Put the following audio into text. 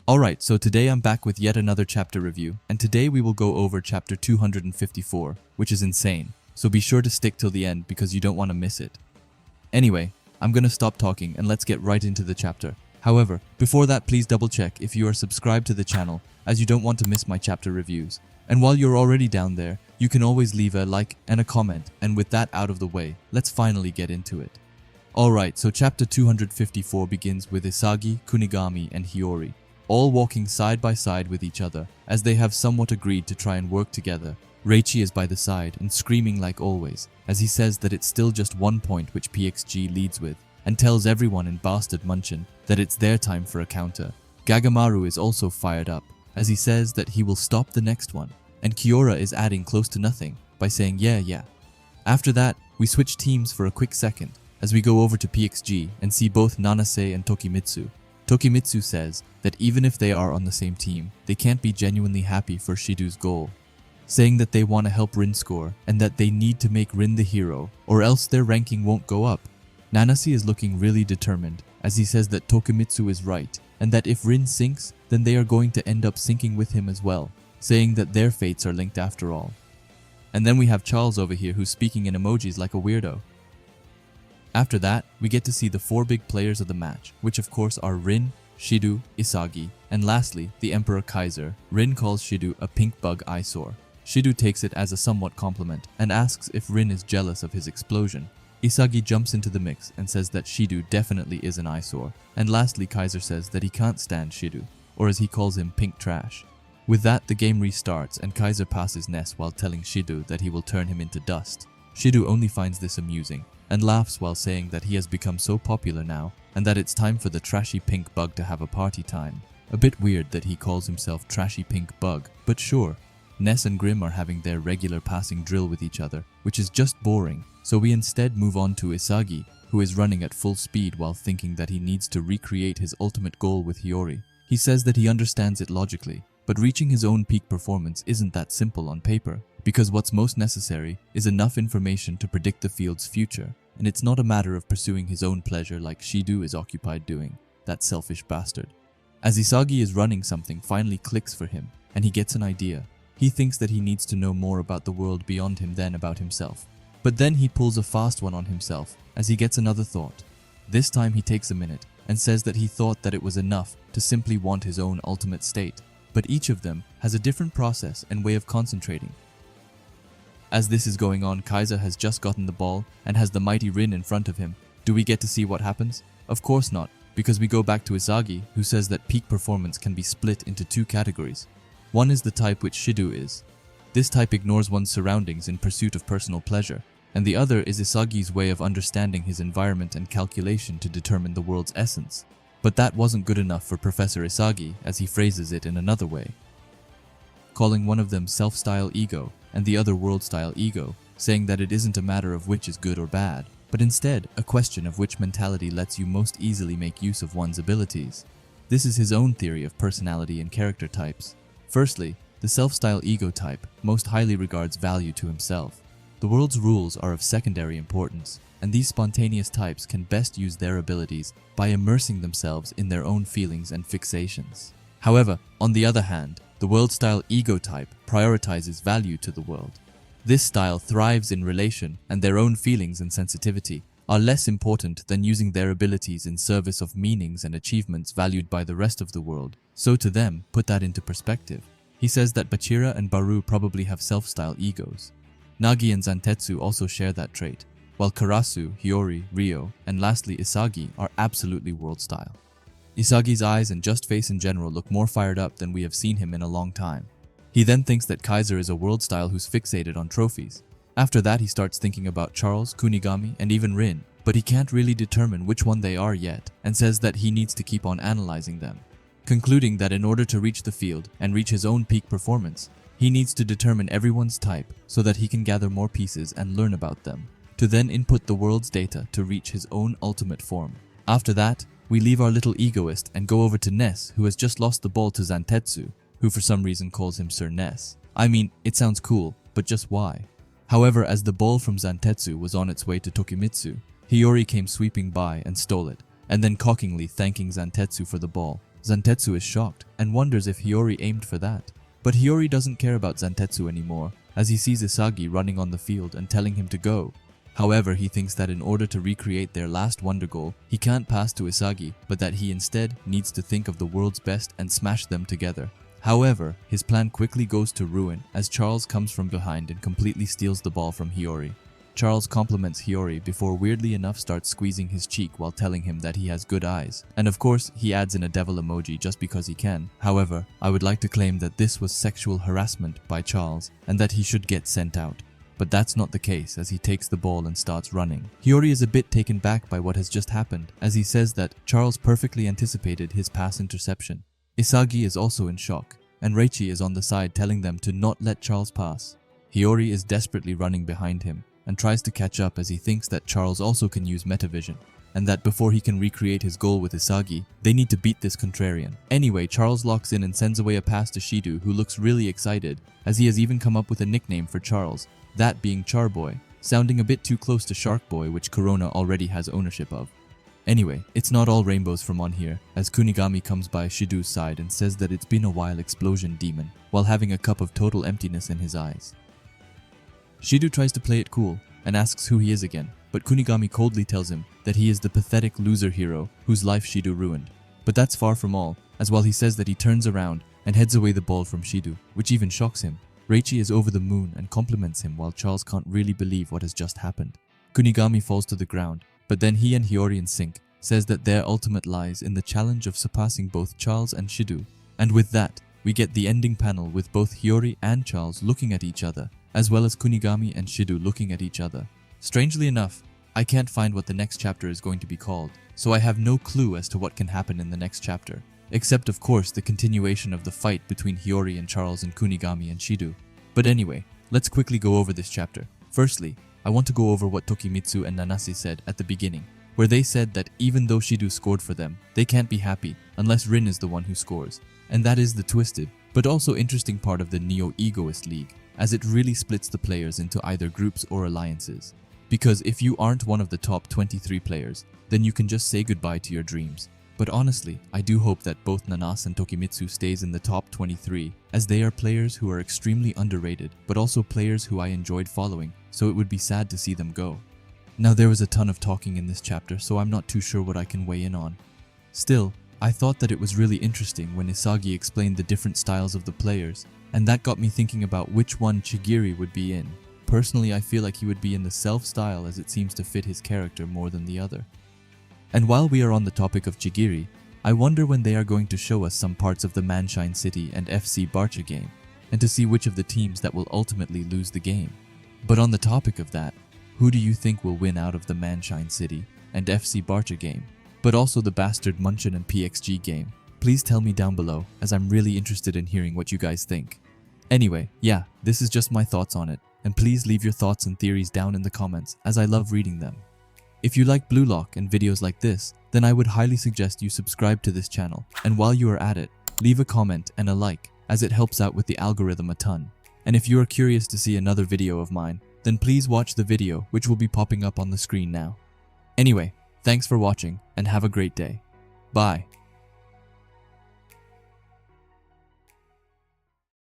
Alright, so today I'm back with yet another chapter review, and today we will go over chapter 254, which is insane, so be sure to stick till the end because you don't want to miss it. Anyway, I'm gonna stop talking and let's get right into the chapter. However, before that, please double check if you are subscribed to the channel, as you don't want to miss my chapter reviews. And while you're already down there, you can always leave a like and a comment, and with that out of the way, let's finally get into it. Alright, so chapter 254 begins with Isagi, Kunigami, and Hiyori, all walking side by side with each other, as they have somewhat agreed to try and work together. Reichi is by the side and screaming like always, as he says that it's still just 1 point which PXG leads with, and tells everyone in Bastard Munchen that it's their time for a counter. Gagamaru is also fired up, as he says that he will stop the next one, and Kiora is adding close to nothing by saying yeah. After that, we switch teams for a quick second, as we go over to PXG and see both Nanase and Tokimitsu. Tokimitsu says that even if they are on the same team, they can't be genuinely happy for Shidou's goal, saying that they want to help Rin score and that they need to make Rin the hero or else their ranking won't go up. Nanase is looking really determined, as he says that Tokimitsu is right and that if Rin sinks, then they are going to end up sinking with him as well, saying that their fates are linked after all. And then we have Charles over here who's speaking in emojis like a weirdo. After that, we get to see the 4 big players of the match, which of course are Rin, Shidou, Isagi, and lastly, the Emperor Kaiser. Rin calls Shidou a pink bug eyesore. Shidou takes it as a somewhat compliment and asks if Rin is jealous of his explosion. Isagi jumps into the mix and says that Shidou definitely is an eyesore. And lastly, Kaiser says that he can't stand Shidou, or as he calls him, pink trash. With that, the game restarts and Kaiser passes Ness while telling Shidou that he will turn him into dust. Shidou only finds this amusing and laughs while saying that he has become so popular now and that it's time for the trashy pink bug to have a party time. A bit weird that he calls himself trashy pink bug, but sure. Ness and Grim are having their regular passing drill with each other, which is just boring, so we instead move on to Isagi, who is running at full speed while thinking that he needs to recreate his ultimate goal with Hiyori. He says that he understands it logically, but reaching his own peak performance isn't that simple on paper, because what's most necessary is enough information to predict the field's future, and it's not a matter of pursuing his own pleasure like Shidou is occupied doing, that selfish bastard. As Isagi is running, something finally clicks for him, and he gets an idea. He thinks that he needs to know more about the world beyond him than about himself. But then he pulls a fast one on himself, as he gets another thought. This time he takes a minute, and says that he thought that it was enough to simply want his own ultimate state, but each of them has a different process and way of concentrating. As this is going on, Kaiser has just gotten the ball and has the mighty Rin in front of him. Do we get to see what happens? Of course not, because we go back to Isagi, who says that peak performance can be split into 2 categories. One is the type which Shidou is. This type ignores one's surroundings in pursuit of personal pleasure, and the other is Isagi's way of understanding his environment and calculation to determine the world's essence. But that wasn't good enough for Professor Isagi, as he phrases it in another way, calling one of them self-style ego and the other world-style ego, saying that it isn't a matter of which is good or bad, but instead a question of which mentality lets you most easily make use of one's abilities. This is his own theory of personality and character types. Firstly, the self-style ego type most highly regards value to himself. The world's rules are of secondary importance, and these spontaneous types can best use their abilities by immersing themselves in their own feelings and fixations. However, on the other hand, the world-style ego type prioritizes value to the world. This style thrives in relation, and their own feelings and sensitivity are less important than using their abilities in service of meanings and achievements valued by the rest of the world. So to them, put that into perspective. He says that Bachira and Baru probably have self-style egos. Nagi and Zantetsu also share that trait, while Karasu, Hiyori, Ryo, and lastly Isagi are absolutely world-style. Isagi's eyes and just face in general look more fired up than we have seen him in a long time. He then thinks that Kaiser is a world-style who's fixated on trophies. After that, he starts thinking about Charles, Kunigami, and even Rin, but he can't really determine which one they are yet, and says that he needs to keep on analyzing them, concluding that in order to reach the field and reach his own peak performance, he needs to determine everyone's type so that he can gather more pieces and learn about them, to then input the world's data to reach his own ultimate form. After that, we leave our little egoist and go over to Ness, who has just lost the ball to Zantetsu, who for some reason calls him Sir Ness. I mean, it sounds cool, but just why? However, as the ball from Zantetsu was on its way to Tokimitsu, Hiyori came sweeping by and stole it, and then cockingly thanking Zantetsu for the ball, Zantetsu is shocked and wonders if Hiyori aimed for that. But Hiyori doesn't care about Zantetsu anymore, as he sees Isagi running on the field and telling him to go. However, he thinks that in order to recreate their last wonder goal, he can't pass to Isagi, but that he instead needs to think of the world's best and smash them together. However, his plan quickly goes to ruin as Charles comes from behind and completely steals the ball from Hiyori. Charles compliments Hiyori before weirdly enough starts squeezing his cheek while telling him that he has good eyes. And of course, he adds in a devil emoji just because he can. However, I would like to claim that this was sexual harassment by Charles and that he should get sent out. But that's not the case as he takes the ball and starts running. Hiyori is a bit taken back by what has just happened as he says that Charles perfectly anticipated his pass interception. Isagi is also in shock and Reichi is on the side telling them to not let Charles pass. Hiyori is desperately running behind him and tries to catch up as he thinks that Charles also can use metavision and that before he can recreate his goal with Isagi, they need to beat this contrarian. Anyway, Charles locks in and sends away a pass to Shidou, who looks really excited as he has even come up with a nickname for Charles, that being Charboy, sounding a bit too close to Shark Boy, which Corona already has ownership of. Anyway, it's not all rainbows from on here, as Kunigami comes by Shidou's side and says that it's been a while explosion demon, while having a cup of total emptiness in his eyes. Shidou tries to play it cool and asks who he is again, but Kunigami coldly tells him that he is the pathetic loser hero whose life Shidou ruined. But that's far from all, as while he says that he turns around and heads away the ball from Shidou, which even shocks him. Reichi is over the moon and compliments him while Charles can't really believe what has just happened. Kunigami falls to the ground, but then he and Hiyori in sync says that their ultimate lies in the challenge of surpassing both Charles and Shidou. And with that, we get the ending panel with both Hiyori and Charles looking at each other, as well as Kunigami and Shidou looking at each other. Strangely enough, I can't find what the next chapter is going to be called, so I have no clue as to what can happen in the next chapter, except of course the continuation of the fight between Hiyori and Charles and Kunigami and Shidou. But anyway, let's quickly go over this chapter. Firstly, I want to go over what Tokimitsu and Nanase said at the beginning, where they said that even though Shidou scored for them, they can't be happy unless Rin is the one who scores. And that is the twisted, but also interesting part of the Neo-Egoist League, as it really splits the players into either groups or alliances. Because if you aren't one of the top 23 players, then you can just say goodbye to your dreams. But honestly, I do hope that both Nanase and Tokimitsu stays in the top 23, as they are players who are extremely underrated, but also players who I enjoyed following, so it would be sad to see them go. Now there was a ton of talking in this chapter, so I'm not too sure what I can weigh in on. Still, I thought that it was really interesting when Isagi explained the different styles of the players, and that got me thinking about which one Chigiri would be in. Personally, I feel like he would be in the Self style as it seems to fit his character more than the other. And while we are on the topic of Chigiri, I wonder when they are going to show us some parts of the Manshine City and FC Barca game, and to see which of the teams that will ultimately lose the game. But on the topic of that, who do you think will win out of the Manshine City and FC Barca game, but also the Bastard Munchen and PXG game? Please tell me down below, as I'm really interested in hearing what you guys think. Anyway, yeah, this is just my thoughts on it, and please leave your thoughts and theories down in the comments, as I love reading them. If you like Blue Lock and videos like this, then I would highly suggest you subscribe to this channel, and while you are at it, leave a comment and a like, as it helps out with the algorithm a ton. And if you are curious to see another video of mine, then please watch the video which will be popping up on the screen now. Anyway, thanks for watching and have a great day. Bye.